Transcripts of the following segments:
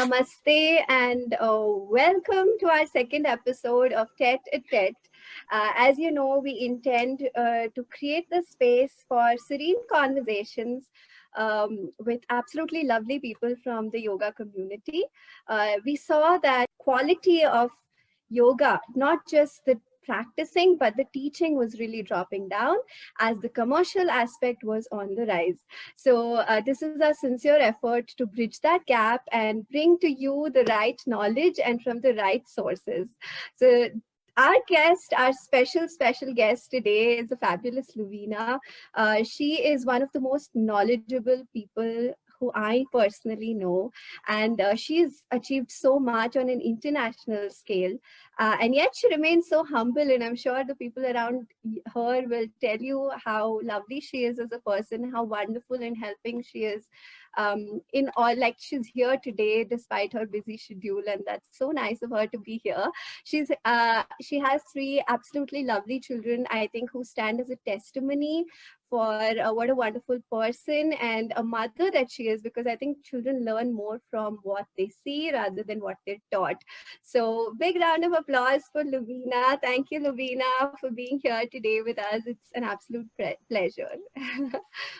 Namaste and welcome to our second episode of Tête-à-tête. As you know, we intend to create the space for serene conversations with absolutely lovely people from the yoga community. We saw that quality of yoga, not just the practicing, but the teaching was really dropping down as the commercial aspect was on the rise. So this is a sincere effort to bridge that gap and bring to you the right knowledge and from the right sources. So our special guest today is the fabulous Luvena. She is one of the most knowledgeable people who I personally know, and she's achieved so much on an international scale, and yet she remains so humble, and I'm sure the people around her will tell you how lovely she is as a person, how wonderful and helping she is in all, like she's here today despite her busy schedule, and that's so nice of her to be here. She has three absolutely lovely children, I think, who stand as a testimony for what a wonderful person and a mother that she is, because I think children learn more from what they see rather than what they're taught. So big round of applause for Luvena. Thank you, Luvena, for being here today with us. It's an absolute pleasure.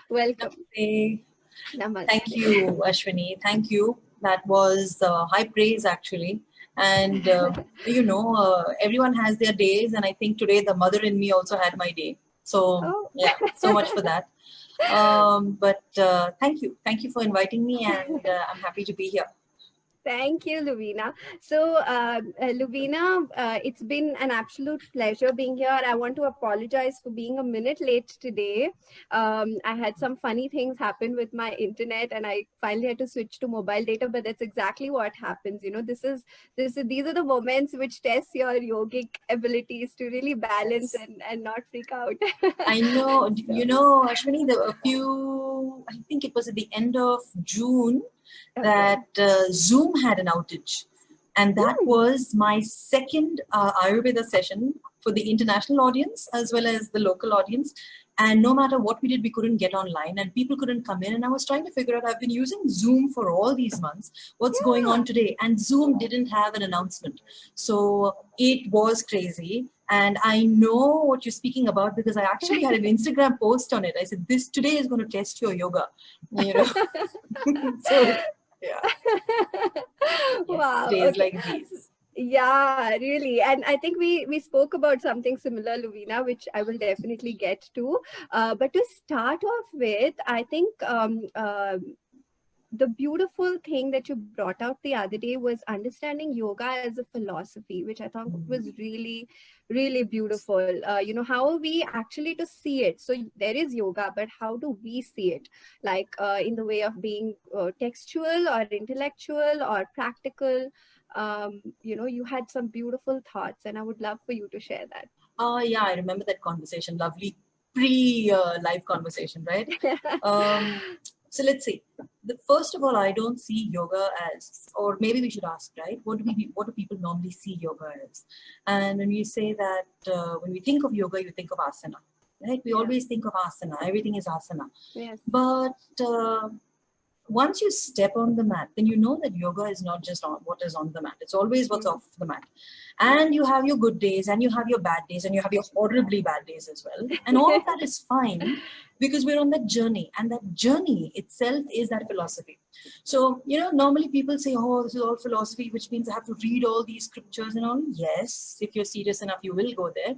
Welcome. Namaste. Namaste. Thank you, Ashwini. Thank you. That was high praise, actually. And, everyone has their days. And I think today the mother in me also had my day. So, yeah, so much for that. But thank you. Thank you for inviting me. And I'm happy to be here. Thank you, Luvena. So, Luvena, it's been an absolute pleasure being here. I want to apologize for being a minute late today. I had some funny things happen with my internet, and I finally had to switch to mobile data. But that's exactly what happens. You know, these are the moments which test your yogic abilities to really balance and not freak out. I know. So, Ashwini, I think it was at the end of June. That Zoom had an outage, and that was my second Ayurveda session for the international audience as well as the local audience. And no matter what we did, we couldn't get online and people couldn't come in. And I was trying to figure out, I've been using Zoom for all these months. What's going on today? And Zoom didn't have an announcement. So it was crazy. And I know what you're speaking about because I actually had an Instagram post on it. I said, today is going to test your yoga, So, yeah. Wow. Days like these. Yeah, really. And I think we spoke about something similar, Luvena, which I will definitely get to. But to start off with, I think the beautiful thing that you brought out the other day was understanding yoga as a philosophy, which I thought was really, really beautiful. How are we actually to see it? So there is yoga, but how do we see it? Like in the way of being textual or intellectual or practical. You had some beautiful thoughts, and I would love for you to share that. Yeah, I remember that conversation. Lovely pre-live conversation, right? So let's see. First of all, I don't see yoga as, or maybe we should ask, right? What do people normally see yoga as? And when we say that, when we think of yoga, you think of asana, right? We always think of asana. Everything is asana. Yes. But once you step on the mat, then you know that yoga is not just on what is on the mat. It's always what's off the mat. And you have your good days and you have your bad days and you have your horribly bad days as well. And all of that is fine because we're on that journey. And that journey itself is that philosophy. So, normally people say, oh, this is all philosophy, which means I have to read all these scriptures and all. Yes, if you're serious enough, you will go there.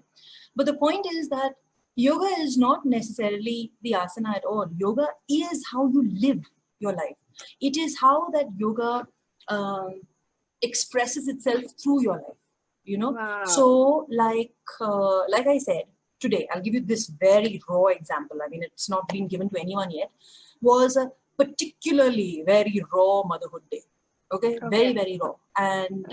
But the point is that yoga is not necessarily the asana at all. Yoga is how you live your life. It is how that yoga expresses itself through your life. Wow. So like I said, today, I'll give you this very raw example. I mean, it's not been given to anyone yet. Was a particularly very raw motherhood day. Okay. Very, very raw. And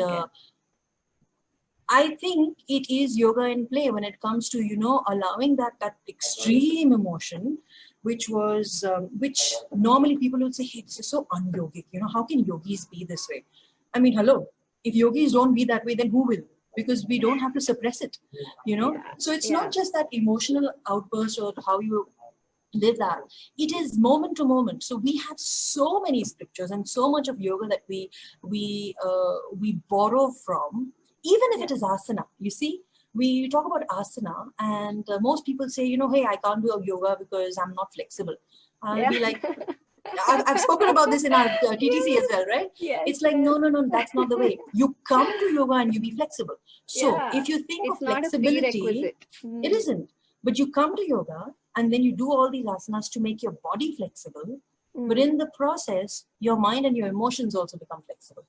I think it is yoga in play when it comes to, allowing that extreme emotion, which normally people would say, hey, this is so un-yogic. How can yogis be this way? I mean, hello, if yogis don't be that way, then who will? Because we don't have to suppress it, So it's not just that emotional outburst or how you live that. It is moment to moment. So we have so many scriptures and so much of yoga that we borrow from, even if it is asana. You see, we talk about asana, and most people say, hey, I can't do a yoga because I'm not flexible. I'll be like, I've spoken about this in our TTC as well, right? Yes, it's like, no, that's not the way. You come to yoga and you be flexible. So if you think it's of not flexibility, a prerequisite. it isn't. But you come to yoga and then you do all these asanas to make your body flexible. But in the process, your mind and your emotions also become flexible.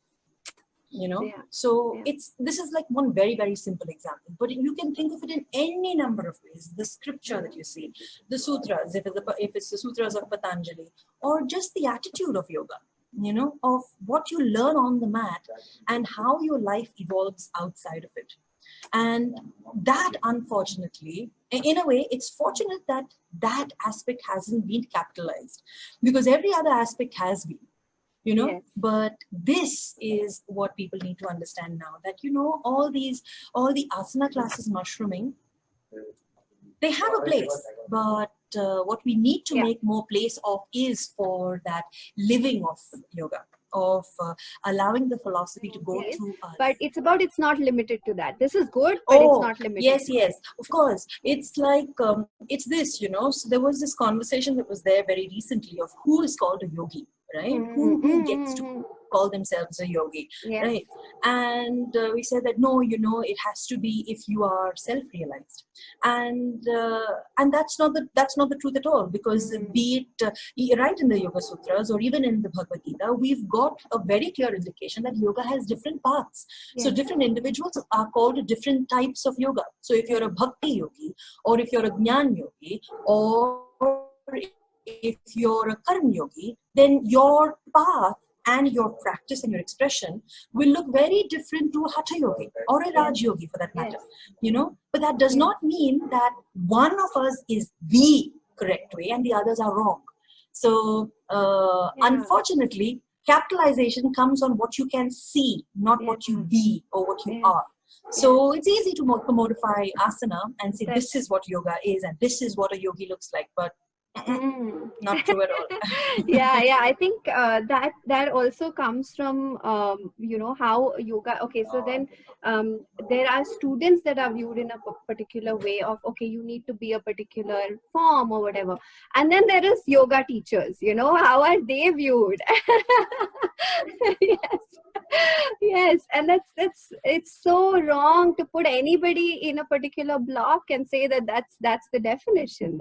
So this is like one very, very simple example, but you can think of it in any number of ways. The scripture that you see, the sutras, if it's the sutras of Patanjali, or just the attitude of yoga, of what you learn on the mat and how your life evolves outside of it. And that, unfortunately, in a way, it's fortunate that that aspect hasn't been capitalized, because every other aspect has been. But this is what people need to understand now, that all the asana classes mushrooming, they have a place, but what we need to make more place of is for that living of yoga, of allowing the philosophy to go through us. But it's not limited to that. This is good, but it's not limited. Yes, of course. It's like it's this, so there was this conversation that was there very recently of who is called a yogi, right? Who gets to call themselves a yogi, right? And we said that no, it has to be if you are self-realized, and that's not the truth at all, because be it right in the Yoga Sutras or even in the Bhagavad Gita, we've got a very clear indication that yoga has different paths. So different individuals are called different types of yoga. So if you're a bhakti yogi, or if you're a jnana yogi, or if you're a karma yogi, then your path and your practice and your expression will look very different to a hatha yogi or a raj yogi, for that matter. But that does not mean that one of us is the correct way and the others are wrong. So unfortunately, capitalization comes on what you can see, not what you be or what you are. So it's easy to commodify asana and say this is what yoga is and this is what a yogi looks like, but not true at all. I think that also comes from how yoga. Okay, so then there are students that are viewed in a particular way of, okay, you need to be a particular form or whatever, and then there is yoga teachers. How are they viewed? Yes, and it's so wrong to put anybody in a particular block and say that that's the definition.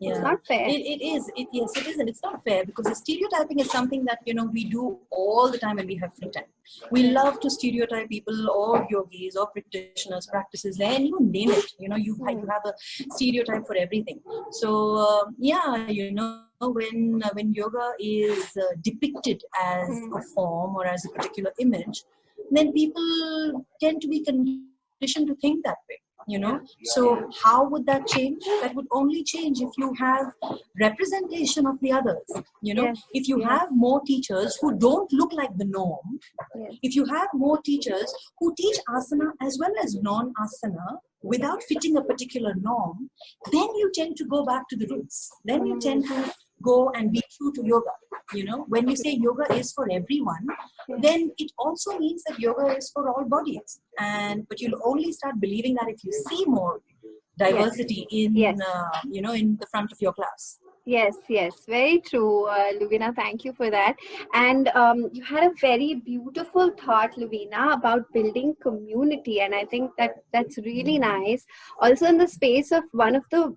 It's not fair. It is. Yes, it isn't. It's not fair, because the stereotyping is something that we do all the time when we have free time. We love to stereotype people or yogis or practitioners, practices, and you name it. You have a stereotype for everything. So when yoga is depicted as a form or as a particular image, then people tend to be conditioned to think that way. So how would that change? That would only change if you have representation of the others. If you have more teachers who don't look like the norm, if you have more teachers who teach asana as well as non-asana without fitting a particular norm, then you tend to go back to the roots. Then you tend to go and be true to yoga. When you say yoga is for everyone, then it also means that yoga is for all bodies. But you'll only start believing that if you see more diversity in the front of your class. Yes, very true, Luvena. Thank you for that. And you had a very beautiful thought, Luvena, about building community, and I think that's really nice. Also, in the space of one of the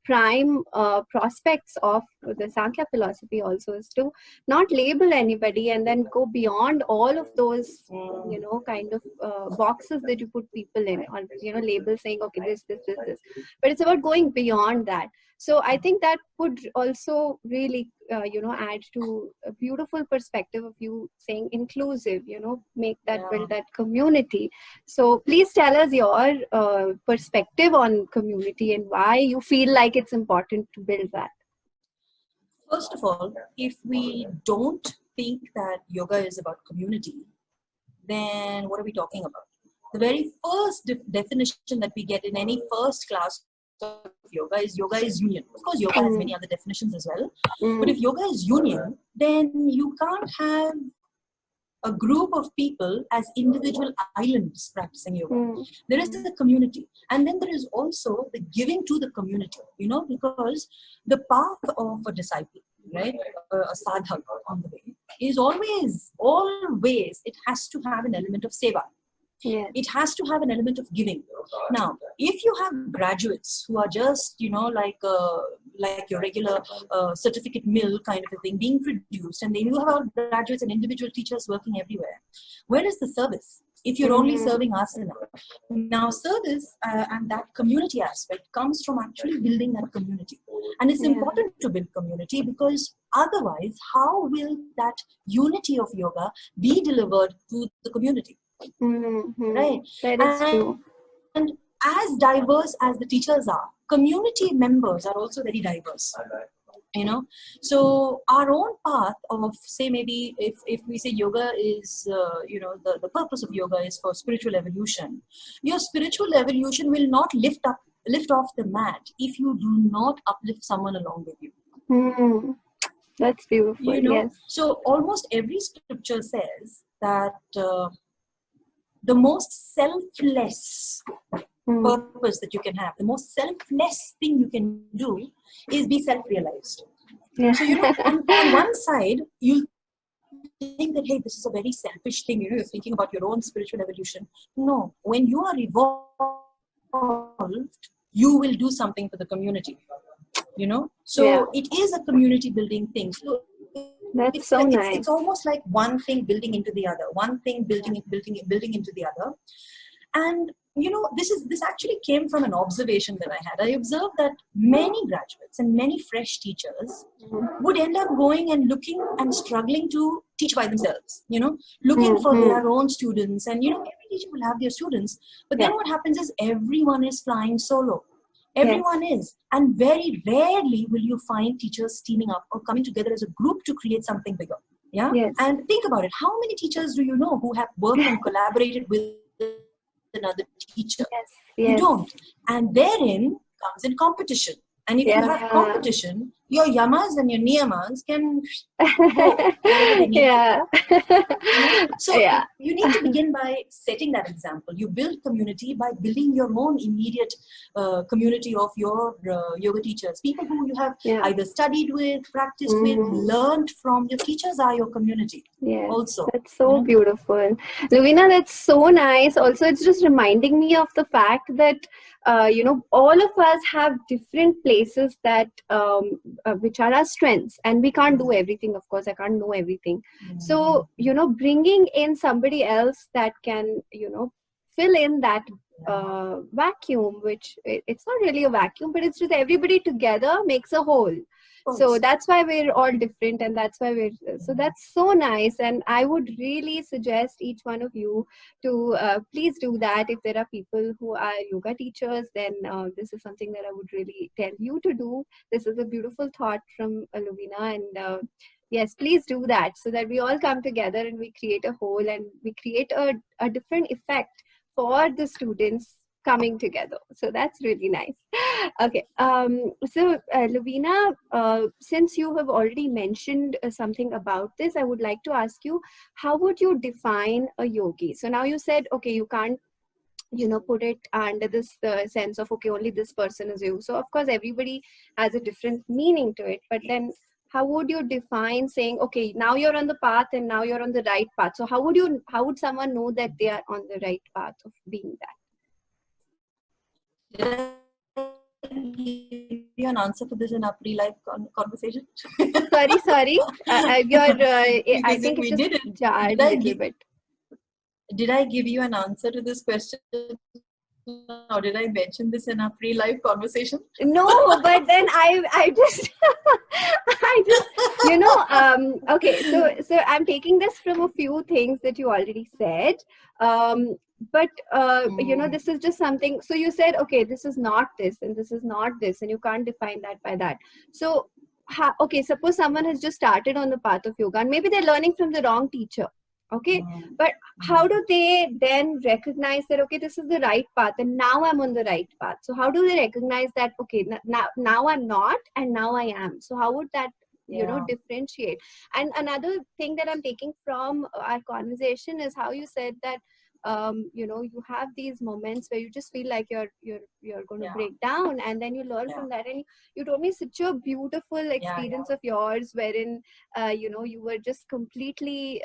prime prospects of the Sankhya philosophy, also is to not label anybody and then go beyond all of those kind of boxes that you put people in, or labels saying, okay, this, but it's about going beyond that. So I think that would also really, add to a beautiful perspective of you saying inclusive, build that community. So please tell us your perspective on community and why you feel like it's important to build that. First of all, if we don't think that yoga is about community, then what are we talking about? The very first definition that we get in any first class yoga is union. Of course, yoga has many other definitions as well. But if Mm. yoga is union, then you can't have a group of people as individual islands practicing yoga. Mm. There is a community, and then there is also the giving to the community, because the path of a disciple, right, a sadhak on the way, is always, it has to have an element of seva. Yes. It has to have an element of giving. Now, if you have graduates who are just, like your regular certificate mill kind of a thing being produced, and then you have graduates and individual teachers working everywhere, where is the service? If you're only serving asana. Now, service and that community aspect comes from actually building that community. And it's important to build community, because otherwise, how will that unity of yoga be delivered to the community? Right? That is true. And as diverse as the teachers are, community members are also very diverse. So our own path of, say, maybe if we say yoga is the purpose of yoga is for spiritual evolution, your spiritual evolution will not lift off the mat if you do not uplift someone along with you. That's beautiful. Yes. So almost every scripture says that the most selfless purpose that you can have, the most selfless thing you can do is be self-realized. Yeah. So, on one side, you'll think that, hey, this is a very selfish thing, you're thinking about your own spiritual evolution. No, when you are evolved, you will do something for the community, So it is a community building thing. So that's so nice. It's almost like one thing building into the other, one thing building into the other. And this actually came from an observation that I had. I observed that many graduates and many fresh teachers would end up going and looking and struggling to teach by themselves, looking for their own students. And every teacher will have their students, but then what happens is everyone is flying solo. Everyone is. And very rarely will you find teachers teaming up or coming together as a group to create something bigger. Yeah. Yes. And think about it. How many teachers do you know who have worked and collaborated with another teacher? Yes. You don't. And therein comes in competition. And if you have competition, your yamas and your niyamas can go wherever they need to. So you need to begin by setting that example. You build community by building your own immediate community of your yoga teachers. People who you have either studied with, practiced with, learned from. Your teachers are your community. Yes, also. that's so beautiful. Luvena, that's so nice. Also, it's just reminding me of the fact that all of us have different places that which are our strengths, and we can't do everything. Of course, I can't know everything. So bringing in somebody else that can fill in that vacuum, which it's not really a vacuum, but it's just everybody together makes a whole. So that's why we're all different, and that's why so that's so nice. And I would really suggest each one of you to please do that. If there are people who are yoga teachers, then this is something that I would really tell you to do. This is a beautiful thought from Luvena, and yes, please do that, so that we all come together and we create a whole, and we create a different effect for the students coming together. So that's really nice. Okay. So Luvena, since you have already mentioned something about this, I would like to ask you, how would you define a yogi? So now you said, okay, you can't put it under this sense of, okay, only this person is you. So of course everybody has a different meaning to it, but then how would you define saying, okay, now you're on the path and now you're on the right path? So how would someone know that they are on the right path of being that? Did I give you an answer for this in our pre-live conversation? Sorry. I think it just jarred a little bit. Did I give you an answer to this question? Or did I mention this in our pre-live conversation? No, but then I just okay. So I'm taking this from a few things that you already said. But this is just something. So you said, okay, this is not this and this is not this, and you can't define that by that. So okay, suppose someone has just started on the path of yoga and maybe they're learning from the wrong teacher. Okay, but how do they then recognize that, okay, this is the right path and now I'm on the right path? So how do they recognize that, okay, now I'm not and now I am? So how would that, differentiate? And another thing that I'm taking from our conversation is how you said that, you have these moments where you just feel like you're going to break down, and then you learn from that. And you told me such a beautiful experience of yours wherein, you were just completely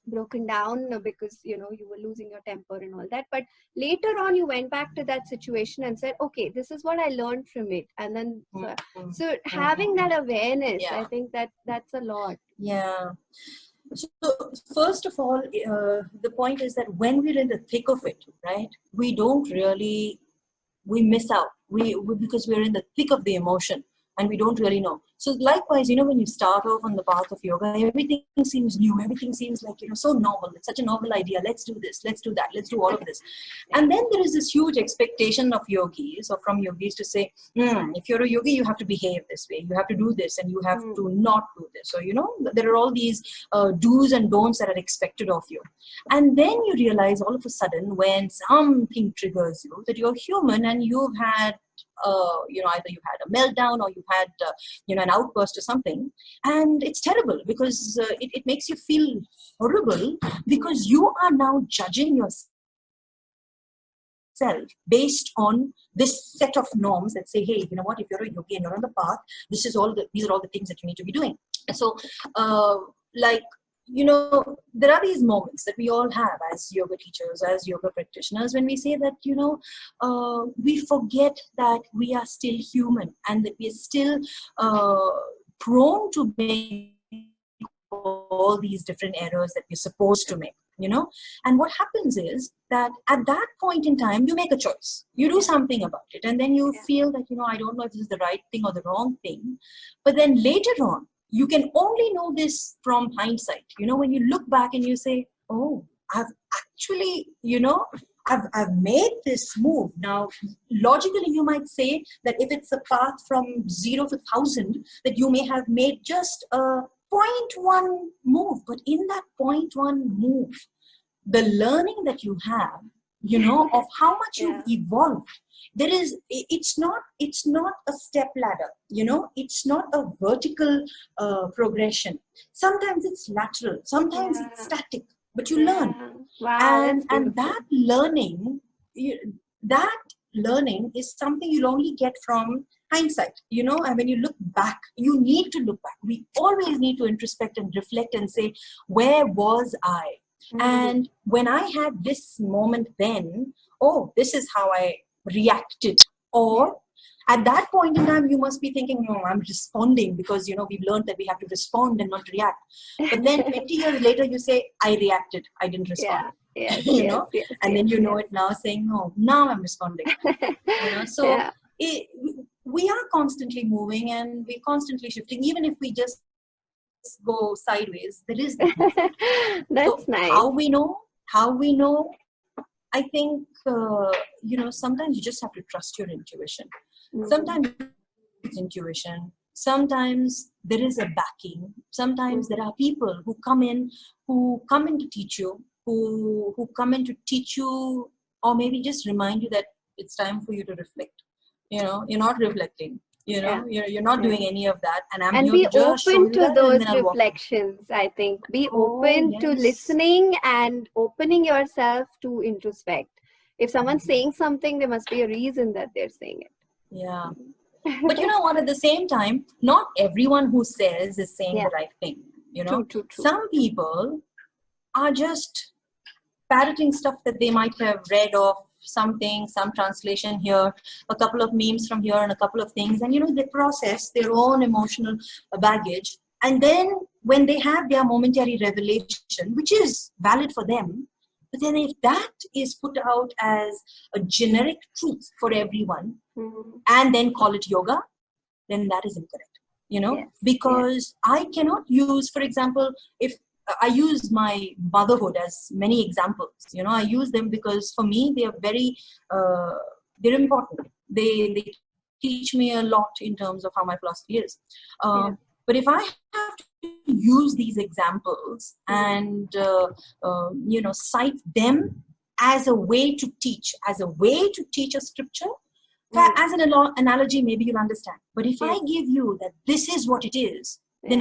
broken down because you were losing your temper and all that, but later on you went back to that situation and said, okay, this is what I learned from it. And then so having that awareness, I think that's a lot. So first of all, the point is that when we're in the thick of it, right, we miss out. We because we're in the thick of the emotion and we don't really know. So likewise, when you start off on the path of yoga, everything seems new. Everything seems like, so novel. It's such a novel idea. Let's do this. Let's do that. Let's do all of this. And then there is this huge expectation of yogis or from yogis to say, if you're a yogi, you have to behave this way. You have to do this and you have to not do this. So, there are all these do's and don'ts that are expected of you. And then you realize all of a sudden when something triggers you that you're human and you've had either you had a meltdown or you had an outburst or something, and it's terrible because it makes you feel horrible because you are now judging yourself based on this set of norms that say, hey, you know what, if you're a yogi and you're on the path, these are all the things that you need to be doing. So there are these moments that we all have as yoga teachers, as yoga practitioners, when we say that, we forget that we are still human and that we are still prone to make all these different errors that we're supposed to make. And what happens is that at that point in time, you make a choice. You do something about it. And then you feel that, I don't know if this is the right thing or the wrong thing. But then later on, you can only know this from hindsight. When you look back and you say, oh, I've actually, I've made this move. Now, logically, you might say that if it's a path from 0 to 1,000, that you may have made just a 0.1 move. But in that 0.1 move, the learning that you have, of how much you've evolved, it's not a step ladder, it's not a vertical progression. Sometimes it's lateral, sometimes it's static, but you learn. And that learning is something you'll only get from hindsight, and when you look back, you need to look back. We always need to introspect and reflect and say, where was I? And when I had this moment then, oh, this is how I reacted. Or at that point in time, you must be thinking, no, I'm responding because, we've learned that we have to respond and not react. But then 20 years later, you say, I reacted, I didn't respond. And then it now saying, no, now I'm responding. So we are constantly moving and we're constantly shifting, even if we just go sideways, there is that. That's nice. How we know, I think, sometimes you just have to trust your intuition. Sometimes it's intuition. Sometimes there is a backing. Sometimes there are people who come in to teach you, who come in to teach you, or maybe just remind you that it's time for you to reflect. You're not reflecting. You're not doing any of that, and be open to those reflections. I think be open to listening and opening yourself to introspect. If someone's saying something, there must be a reason that they're saying it. Yeah. But you know what, at the same time, not everyone who says is saying the right thing. True. Some people are just parroting stuff that they might have read of something, some translation here, a couple of memes from here and a couple of things, and they process their own emotional baggage, and then when they have their momentary revelation, which is valid for them, but then if that is put out as a generic truth for everyone and then call it yoga, then that is incorrect, because I cannot use, for example, if I use my motherhood as many examples. I use them because for me they are very, they're important. They teach me a lot in terms of how my philosophy is. But if I have to use these examples and cite them as a way to teach, a scripture, as an analogy, maybe you'll understand. But if I give you that this is what it is, then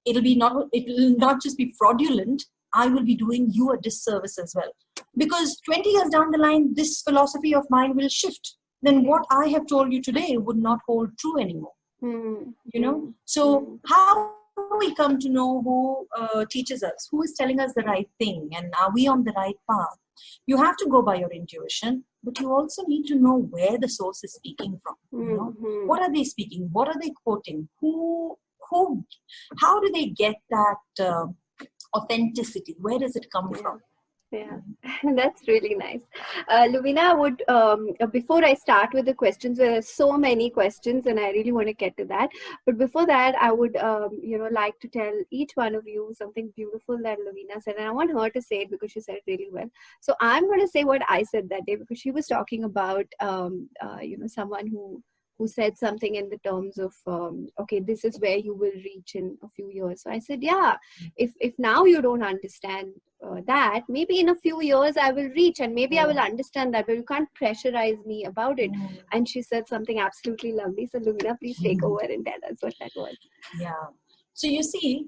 it'll not just be fraudulent. I will be doing you a disservice as well. Because 20 years down the line, this philosophy of mine will shift. Then what I have told you today would not hold true anymore. So how we come to know who teaches us, who is telling us the right thing, and are we on the right path? You have to go by your intuition, but you also need to know where the source is speaking from. What are they speaking? What are they quoting? How do they get that authenticity? Where does it come from? Yeah, that's really nice. Luvena, would before I start with the questions, there are so many questions and I really want to get to that. But before that, I would like to tell each one of you something beautiful that Luvena said, and I want her to say it because she said it really well. So I'm going to say what I said that day, because she was talking about someone who said something in the terms of okay, this is where you will reach in a few years. So I said, yeah, if now you don't understand that, maybe in a few years I will reach, and maybe I will understand that, but you can't pressurize me about it. And she said something absolutely lovely. So Luvena, please take over and tell us what that was. Yeah. So you see,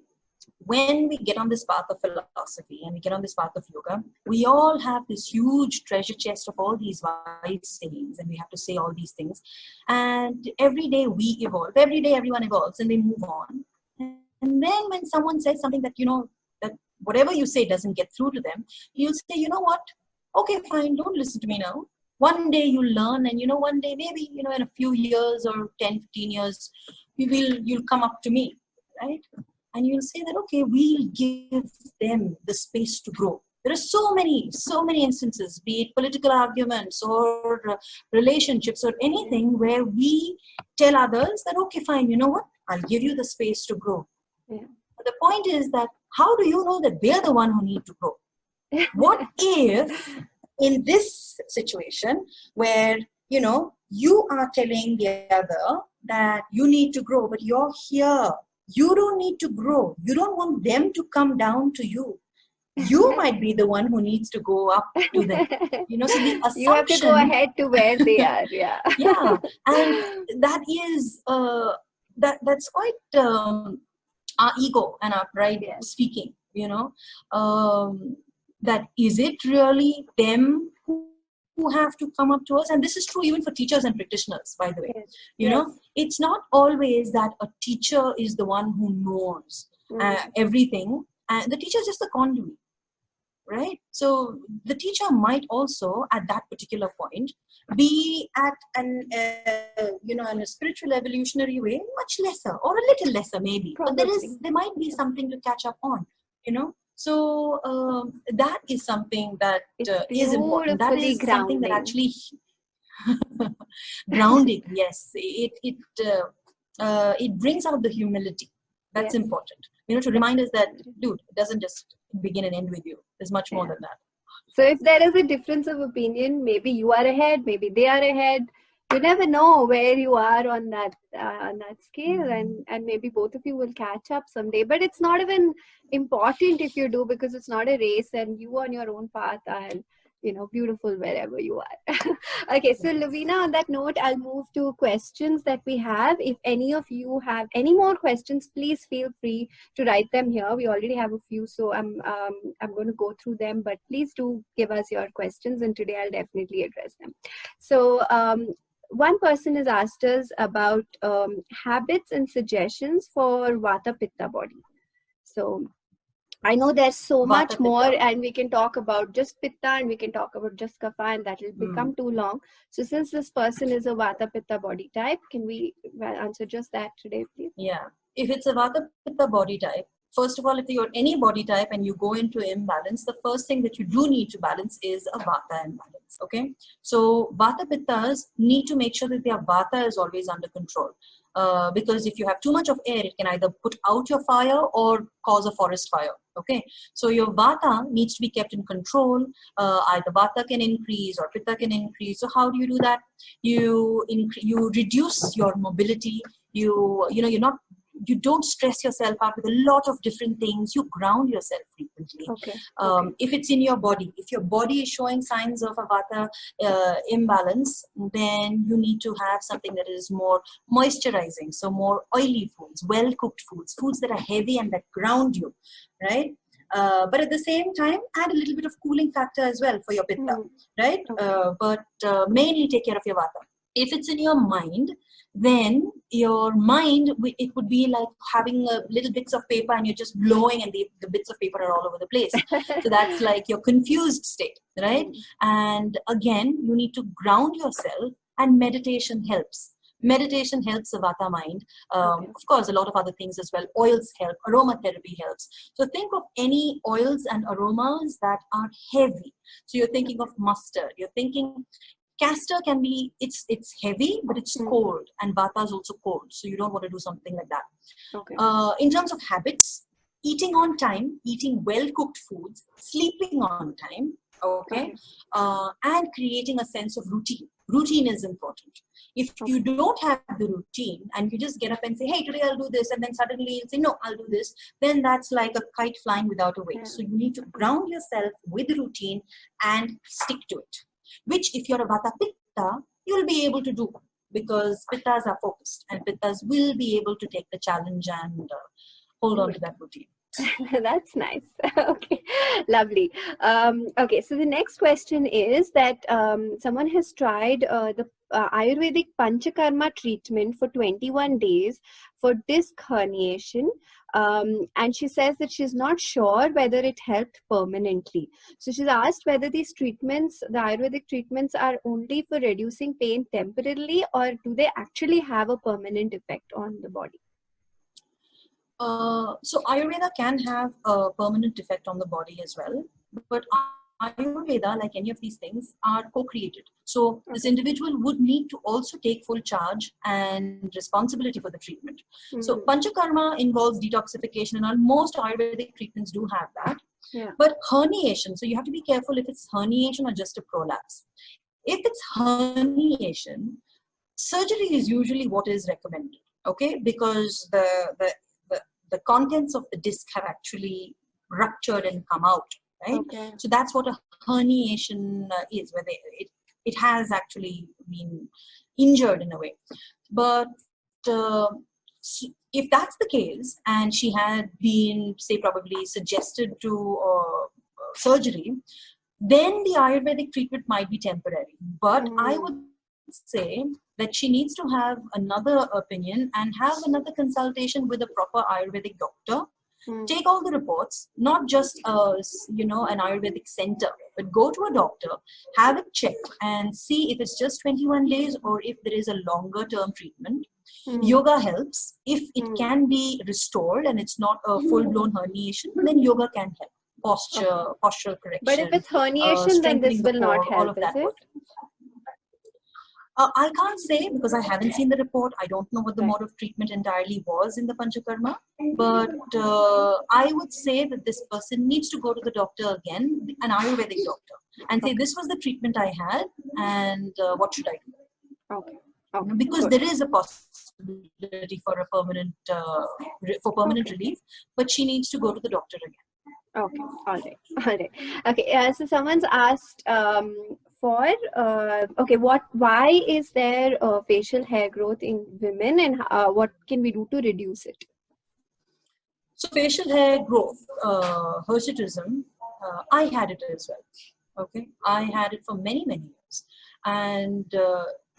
when we get on this path of philosophy and we get on this path of yoga, we all have this huge treasure chest of all these wise sayings, and we have to say all these things. And every day we evolve. Every day everyone evolves and they move on. And then when someone says something that, that whatever you say doesn't get through to them, you'll say, you know what? Okay, fine, don't listen to me now. One day you'll learn, and one day maybe, in a few years or 10, 15 years, you'll come up to me, right? And you'll say that, okay, we'll give them the space to grow. There are so many instances, be it political arguments or relationships or anything, where we tell others that, okay, fine, you know what? I'll give you the space to grow. Yeah. But the point is that, how do you know that they're the one who need to grow? What if in this situation where, you are telling the other that you need to grow, but you're here. You don't need to grow. You don't want them to come down to you. You might be the one who needs to go up to them. So the assumption, you have to go ahead to where they are. Yeah. Yeah. And that is, that's quite our ego and our pride speaking, that is it really them who have to come up to us? And this is true even for teachers and practitioners, by the way. It's not always that a teacher is the one who knows everything, and the teacher is just the conduit, right? So the teacher might also, at that particular point, be at in a spiritual evolutionary way, much lesser or a little lesser maybe. Probably. But there might be something to catch up on, So that is something that is important. That is something that actually grounding. Yes, it brings out the humility. That's important. To remind us that, dude, it doesn't just begin and end with you. There's much more than that. So if there is a difference of opinion, maybe you are ahead, maybe they are ahead. You never know where you are on that scale, and maybe both of you will catch up someday. But it's not even important if you do, because it's not a race, and you on your own path are, beautiful wherever you are. Okay, so Luvena, on that note, I'll move to questions that we have. If any of you have any more questions, please feel free to write them here. We already have a few, so I'm going to go through them, but please do give us your questions, and today I'll definitely address them. So one person has asked us about habits and suggestions for Vata Pitta body. So I know there's so much more, and we can talk about just Pitta and we can talk about just Kapha, and that will become too long. So since this person is a Vata Pitta body type, can we answer just that today, please? Yeah. If it's a Vata Pitta body type, first of all, if you're any body type and you go into imbalance, the first thing that you do need to balance is a Vata imbalance. Okay. So Vata Pittas need to make sure that their Vata is always under control. Because if you have too much of air, it can either put out your fire or cause a forest fire. Okay, so your Vata needs to be kept in control. Either Vata can increase or Pitta can increase. So how do you do that? You reduce your mobility. You're not you don't stress yourself out with a lot of different things. You ground yourself frequently. If it's in your body, if your body is showing signs of a vata imbalance, then you need to have something that is more moisturizing. So more oily foods, well-cooked foods, foods that are heavy and that ground you, right? But at the same time, add a little bit of cooling factor as well for your pitta, right? But mainly take care of your vata. If it's in your mind, then your mind, it would be like having little bits of paper and you're just blowing and the bits of paper are all over the place. So that's like your confused state, right? And again, you need to ground yourself, and meditation helps. Meditation helps the vata mind. Of course, a lot of other things as well. Oils help. Aromatherapy helps. So think of any oils and aromas that are heavy. So you're thinking of mustard. You're thinking castor can be, it's heavy, but it's cold, and vata is also cold. So you don't want to do something like that. In terms of habits, eating on time, eating well-cooked foods, sleeping on time, and creating a sense of routine. Routine is important. If you don't have the routine and you just get up and say, hey, today I'll do this, and then suddenly you'll say, no, I'll do this, then that's like a kite flying without a wing. So you need to ground yourself with the routine and stick to it, which if you're a vata pitta, you'll be able to do, because pittas are focused and pittas will be able to take the challenge and hold on to that routine. That's nice. Okay, lovely. Okay, so the next question is that someone has tried the Ayurvedic Panchakarma treatment for 21 days for disc herniation, and she says that she's not sure whether it helped permanently. So she's asked whether these treatments, the Ayurvedic treatments, are only for reducing pain temporarily, or do they actually have a permanent effect on the body? So Ayurveda can have a permanent effect on the body as well, but Ayurveda, like any of these things, are co-created. So this individual would need to also take full charge and responsibility for the treatment. So Panchakarma involves detoxification, and most Ayurvedic treatments do have that. But herniation, so you have to be careful if it's herniation or just a prolapse. If it's herniation, surgery is usually what is recommended, because the contents of the disc have actually ruptured and come out, right? So that's what a herniation is, where it has actually been injured in a way. But if that's the case, and she had been, say, probably suggested to surgery, then the Ayurvedic treatment might be temporary. But I would say that she needs to have another opinion and have another consultation with a proper Ayurvedic doctor. Take all the reports, not just an Ayurvedic center, but go to a doctor, have it checked, and see if it's just 21 days or if there is a longer term treatment. Yoga helps. If it can be restored and it's not a full-blown herniation, then yoga can help. Postural correction. But if it's herniation, then this will not help, all of that work. I can't say, because I haven't seen the report. I don't know what the mode of treatment entirely was in the Panchakarma. But I would say that this person needs to go to the doctor again, an Ayurvedic doctor, and say, this was the treatment I had, and what should I do? Because there is a possibility for a permanent relief, but she needs to go to the doctor again. All right. Okay, so someone's asked why is there facial hair growth in women, and what can we do to reduce it? So facial hair growth, hirsutism, I had it as well. I had it for many years, and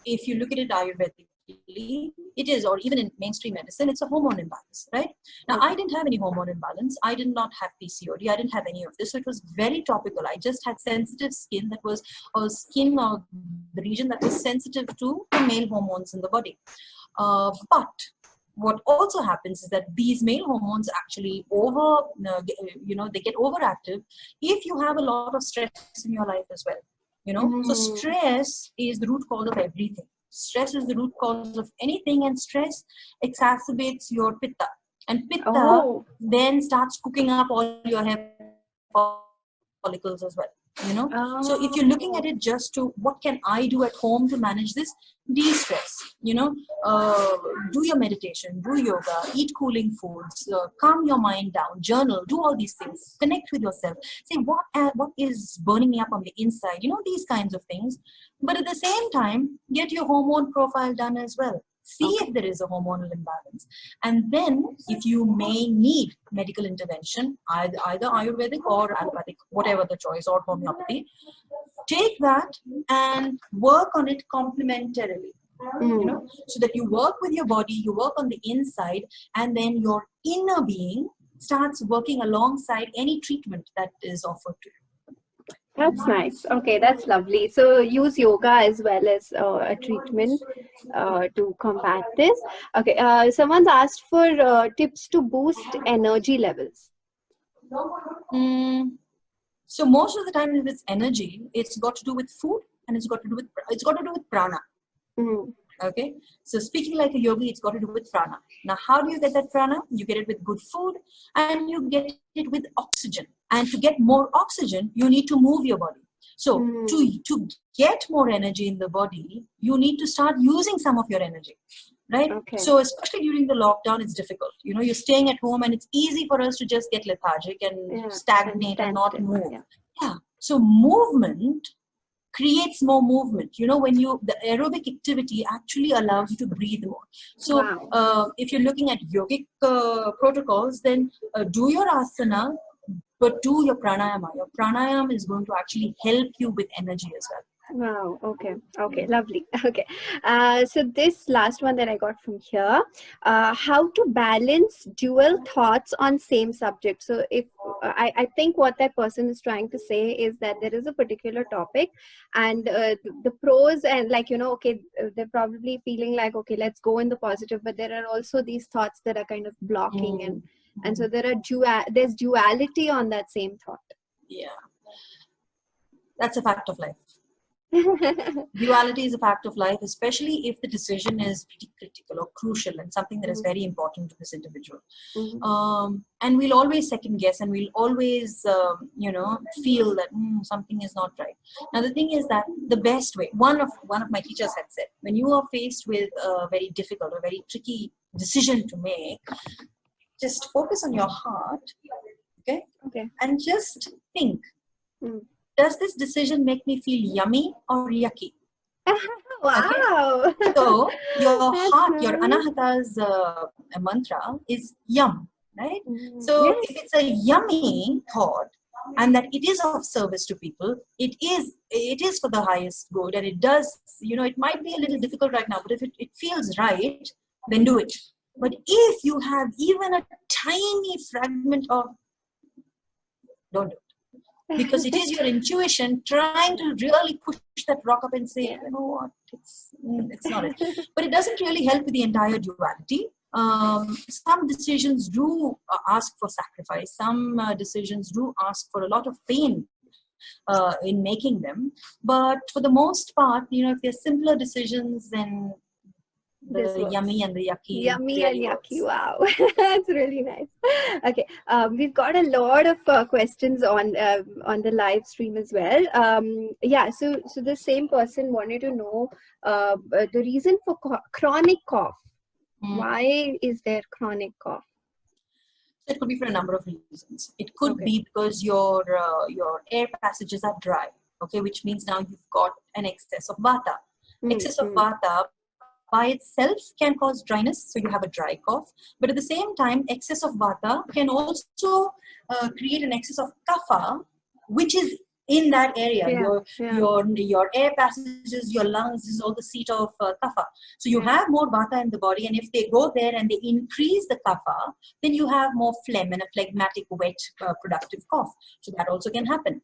if you look at it Ayurvedically, it is, or even in mainstream medicine, it's a hormone imbalance, right? Now, I didn't have any hormone imbalance. I did not have PCOD. I didn't have any of this. So it was very topical. I just had sensitive skin that was, skin or the region that was sensitive to the male hormones in the body. But what also happens is that these male hormones actually they get overactive if you have a lot of stress in your life as well. So stress is the root cause of everything. Stress is the root cause of anything, and stress exacerbates your pitta, and pitta then starts cooking up all your hair follicles as well. So if you're looking at it just to what can I do at home to manage this, de-stress, do your meditation, do yoga, eat cooling foods, calm your mind down, journal, do all these things, connect with yourself, say what is burning me up on the inside, these kinds of things. But at the same time, get your hormone profile done as well. See if there is a hormonal imbalance. And then if you may need medical intervention, either Ayurvedic or allopathic, whatever the choice, or homeopathy, take that and work on it complementarily. So that you work with your body, you work on the inside, and then your inner being starts working alongside any treatment that is offered to you. That's nice. Okay, that's lovely. So use yoga as well as a treatment to combat this. Okay, someone's asked for tips to boost energy levels. So most of the time, if it's energy, it's got to do with food, and it's got to do with prana. Okay, so speaking like a yogi, it's got to do with prana. Now, how do you get that prana? You get it with good food, and you get it with oxygen. And to get more oxygen, you need to move your body. So to get more energy in the body, you need to start using some of your energy, right? Okay. So especially during the lockdown, it's difficult. You're staying at home, and it's easy for us to just get lethargic and stagnate and not move. So movement creates more movement. When the aerobic activity actually allows you to breathe more. So if you're looking at yogic protocols, then do your asana, but do your pranayama. Your pranayama is going to actually help you with energy as well. Wow. Okay. Lovely. Okay. So this last one that I got from here, how to balance dual thoughts on same subject. So if I think what that person is trying to say is that there is a particular topic, and the pros and they're probably feeling like, okay, let's go in the positive, but there are also these thoughts that are kind of blocking, and so there's duality on that same thought. Yeah, that's a fact of life. Duality is a fact of life, especially if the decision is pretty critical or crucial and something that is very important to this individual. And we'll always second guess, and we'll always, feel that something is not right. Now, the thing is that the best way, one of my teachers had said, when you are faced with a very difficult or very tricky decision to make, just focus on your heart, okay? And just think. Does this decision make me feel yummy or yucky? Wow! Okay? So your heart, your anahata's mantra is yum, right? So if it's a yummy thought, and that it is of service to people, it is for the highest good, and it does, it might be a little difficult right now, but if it feels right, then do it. But if you have even a tiny fragment of, don't do it. Because it is your intuition trying to really push that rock up and say, you know what, it's not it. But it doesn't really help with the entire duality. Some decisions do ask for sacrifice. Some decisions do ask for a lot of pain in making them. But for the most part, if they're simpler decisions, then the yummy and the yucky. Yummy really and yucky. Wow. That's really nice. Okay. We've got a lot of questions on the live stream as well. So the same person wanted to know the reason for chronic cough. Why is there chronic cough? It could be for a number of reasons. It could be because your air passages are dry, okay, which means now you've got an excess of vata. Excess of vata by itself can cause dryness, so you have a dry cough. But at the same time, excess of vata can also create an excess of kapha, which is in that area. Your air passages, your lungs is all the seat of kapha. So you have more vata in the body, and if they go there and they increase the kapha, then you have more phlegm and a phlegmatic, wet, productive cough. So that also can happen.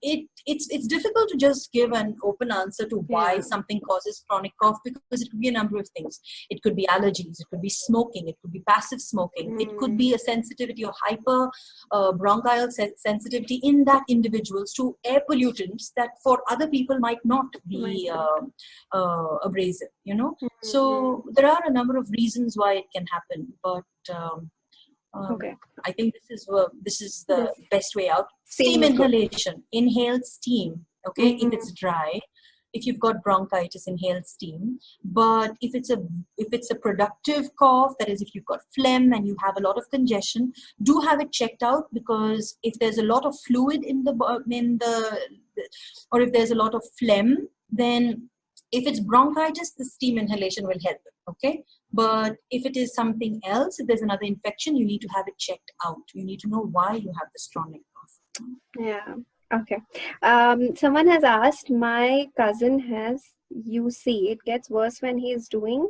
It's difficult to just give an open answer to why something causes chronic cough, because it could be a number of things. It could be allergies, it could be smoking, it could be passive smoking, it could be a sensitivity or hyper bronchial sensitivity in that individuals to air pollutants that for other people might not be abrasive, So there are a number of reasons why it can happen, but Okay. I think this is the This best way out. steam Steam is good. inhalation. Inhale steam. Okay, if Mm-hmm. it's dry, if you've got bronchitis, inhale steam. But if it's a productive cough, that is, if you've got phlegm and you have a lot of congestion, do have it checked out, because if there's a lot of fluid or if there's a lot of phlegm, then if it's bronchitis, the steam inhalation will help. Okay, but if it is something else, if there's another infection, you need to have it checked out. You need to know why you have this chronic cough. Yeah. Okay. Someone has asked, my cousin has UC. It gets worse when he is doing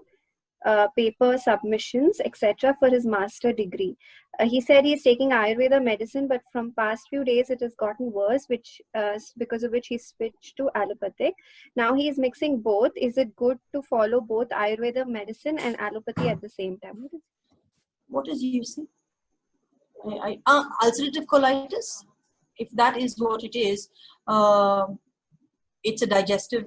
paper submissions, etc., for his master degree. He said he's taking Ayurveda medicine, but from past few days it has gotten worse, because of which he switched to allopathic. Now he is mixing both. Is it good to follow both Ayurveda medicine and allopathy at the same time? What is UC? Ulcerative colitis. If that is what it is, it's a digestive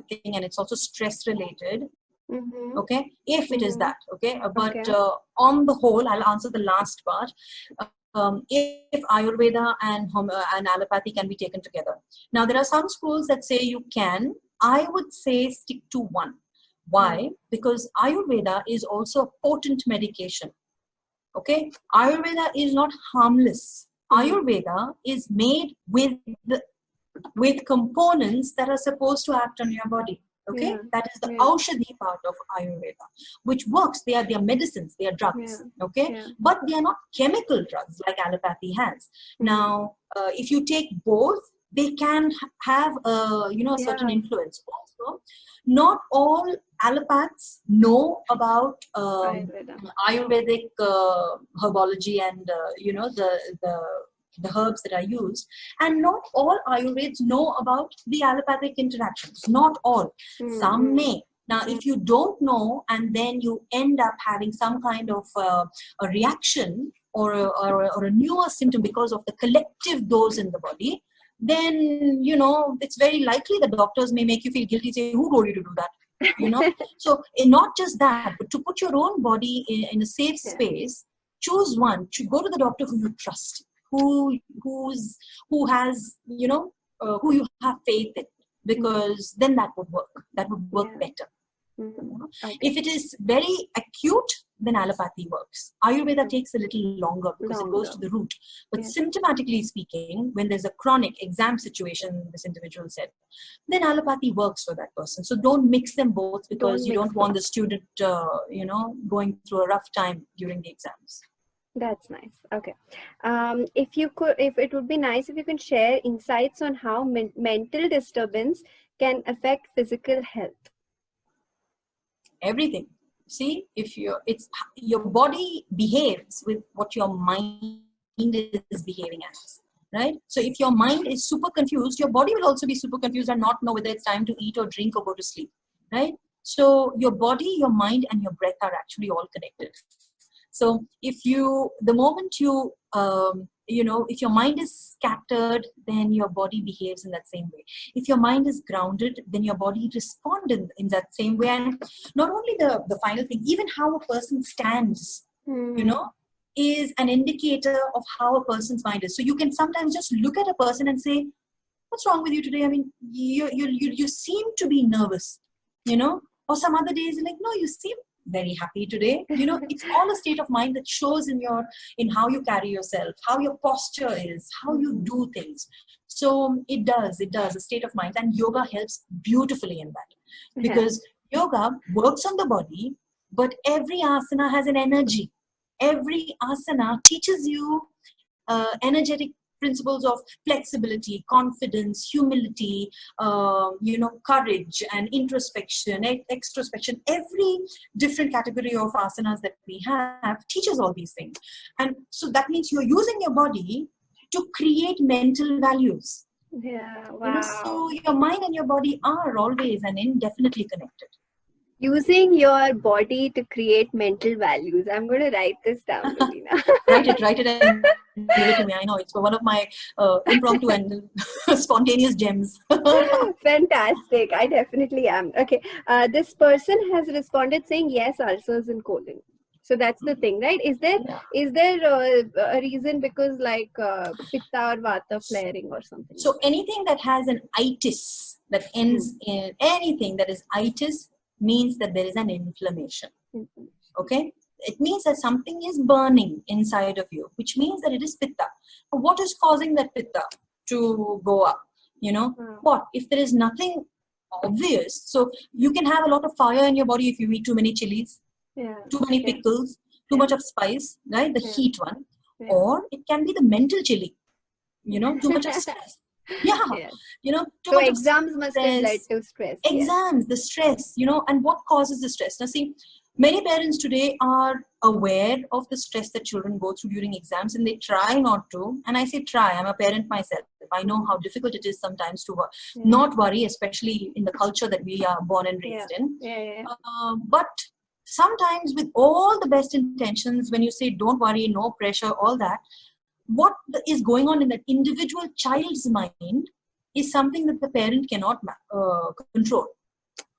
thing, and it's also stress related. Mm-hmm. Okay, if it is that. Okay, but Okay. on the whole, I'll answer the last part. If Ayurveda and allopathy can be taken together. Now, there are some schools that say you can. I would say stick to one. Why? Because Ayurveda is also a potent medication. Okay, Ayurveda is not harmless. Ayurveda is made with components that are supposed to act on your body. Okay, Yeah. that is the Yeah. Aushadhi part of Ayurveda, which works. They are medicines, they are drugs. Yeah. Okay, Yeah. but they are not chemical drugs like allopathy has. Now, if you take both, they can have a certain Yeah. influence. Also, not all allopaths know about Ayurveda. Ayurvedic herbology and the herbs that are used, and not all Ayurveds know about the allopathic interactions. Not all. Some may. Now, if you don't know, and then you end up having some kind of a reaction or a newer symptom because of the collective dose in the body, then it's very likely the doctors may make you feel guilty, say, who told you to do that? So not just that, but to put your own body in a safe space, choose one. Go to the doctor who you trust, who has who you have faith in, because then that would work better. Okay. If it is very acute, then allopathy works. Ayurveda takes a little longer because it goes to the root. But symptomatically speaking, when there's a chronic exam situation, this individual said, then allopathy works for that person. So don't mix them both, because you don't want the student going through a rough time during the exams. That's nice. Okay. If it would be nice if you can share insights on how mental disturbance can affect physical health. Everything. See, if your body behaves with what your mind is behaving as, right? So if your mind is super confused, your body will also be super confused and not know whether it's time to eat or drink or go to sleep, right? So your body, your mind, and your breath are actually all connected. So if the moment you if your mind is scattered, then your body behaves in that same way. If your mind is grounded, then your body responds in that same way. And not only the final thing, even how a person stands, is an indicator of how a person's mind is. So you can sometimes just look at a person and say, what's wrong with you today? I mean, you seem to be nervous, or some other days you're like, no, you seem very happy today. It's all a state of mind that shows in how you carry yourself, how your posture is, how you do things. So it does a state of mind, and yoga helps beautifully in that, because yoga works on the body, but every asana has an energy. Every asana teaches you energetic principles of flexibility, confidence, humility, courage and introspection, extrospection. Every different category of asanas that we have teaches all these things. And so that means you're using your body to create mental values. Yeah, wow. So your mind and your body are always and indefinitely connected. Using your body to create mental values. I'm going to write this down, Luvena. Write it and give it to me. I know it's one of my impromptu and spontaneous gems. Fantastic. I definitely am. Okay. This person has responded saying yes, ulcers in colon. So that's the thing, right? Is there a reason because like pitta or vata flaring or something? So anything that has an itis, that ends in anything that is itis, means that there is an inflammation. Okay, it means that something is burning inside of you, which means that it is pitta. What is causing that pitta to go up? What if there is nothing obvious? So you can have a lot of fire in your body if you eat too many chilies, too many pickles, too much of spice, right? The heat one. Or it can be the mental chili, too much of stress. Yeah, too So much exams of must have led to stress. Exams, the stress, and what causes the stress? Now see, many parents today are aware of the stress that children go through during exams, and they try not to. And I say try, I'm a parent myself. I know how difficult it is sometimes to not worry, especially in the culture that we are born and raised in. But sometimes with all the best intentions, when you say don't worry, no pressure, all that, what is going on in that individual child's mind is something that the parent cannot control.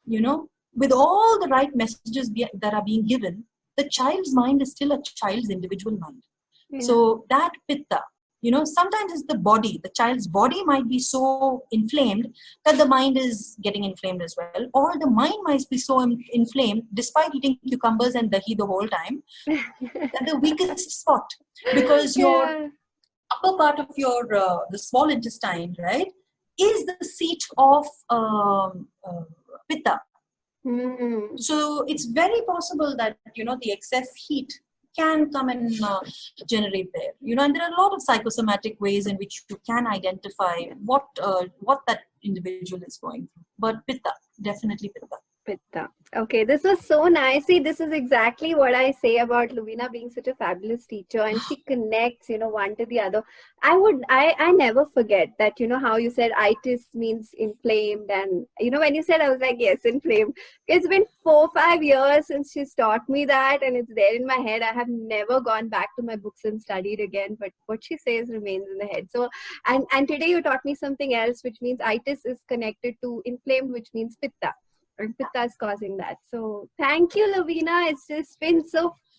With all the right messages that are being given, the child's mind is still a child's individual mind. So that pitta, sometimes it's the body. The child's body might be so inflamed that the mind is getting inflamed as well. Or the mind might be so inflamed, despite eating cucumbers and dahi the whole time, that the weakest spot. Because your upper part of your, the small intestine, right, is the seat of pitta. So it's very possible that the excess heat can come and generate there. And there are a lot of psychosomatic ways in which you can identify what that individual is going through. But pitta, definitely pitta. Pitta. Okay, this was so nice. See, this is exactly what I say about Luvena being such a fabulous teacher, and she connects, one to the other. I never forget that, how you said itis means inflamed, and when you said, I was like, yes, inflamed. It's been 4-5 years since she's taught me that, and it's there in my head. I have never gone back to my books and studied again, but what she says remains in the head. So, and today you taught me something else, which means itis is connected to inflamed, which means pitta. And pitta is causing that. So thank you, Luvena.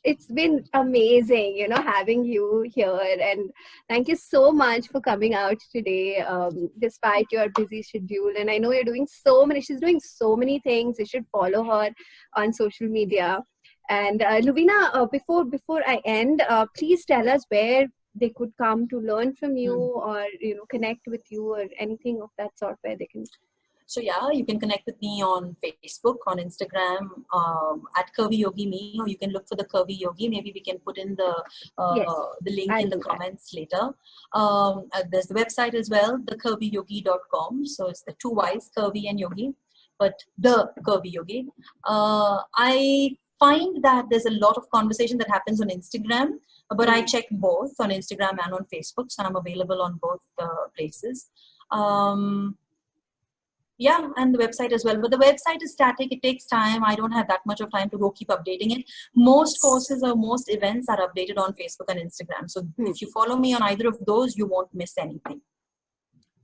It's been amazing, having you here. And thank you so much for coming out today, despite your busy schedule. And I know she's doing so many things. You should follow her on social media. And Luvena, before I end, please tell us where they could come to learn from you or, connect with you or anything of that sort where they can. So yeah, you can connect with me on Facebook, on Instagram, at Curvy Yogi Me, or you can look for the Curvy Yogi. Maybe we can put in the link in the comments later. There's the website as well, thecurvyyogi.com. So it's the 2 Y's, Curvy and Yogi, but the Curvy Yogi. I find that there's a lot of conversation that happens on Instagram, but I check both on Instagram and on Facebook, so I'm available on both places. Yeah, and the website as well. But the website is static. It takes time. I don't have that much of time to go keep updating it. Most courses or most events are updated on Facebook and Instagram. So if you follow me on either of those, you won't miss anything.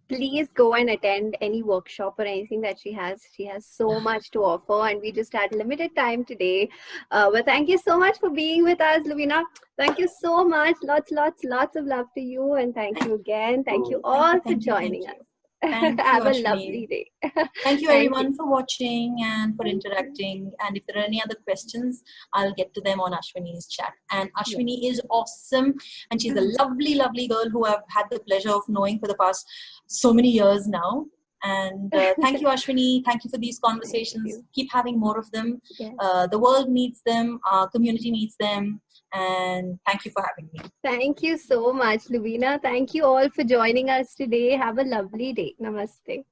Please go and attend any workshop or anything that she has. She has so much to offer, and we just had limited time today. But thank you so much for being with us, Luvena. Thank you so much. Lots of love to you, and thank you again. Thank you all for joining us. Thank you, Have Ashwini. a lovely day. Thank you everyone for watching and for interacting. And if there are any other questions, I'll get to them on Ashwini's chat. And Ashwini is awesome. And she's a lovely, lovely girl who I've had the pleasure of knowing for the past so many years now. And thank you, Ashwini. Thank you for these conversations. Keep having more of them. The world needs them. Our community needs them. And thank you for having me. Thank you so much, Luvena. Thank you all for joining us today. Have a lovely day. Namaste.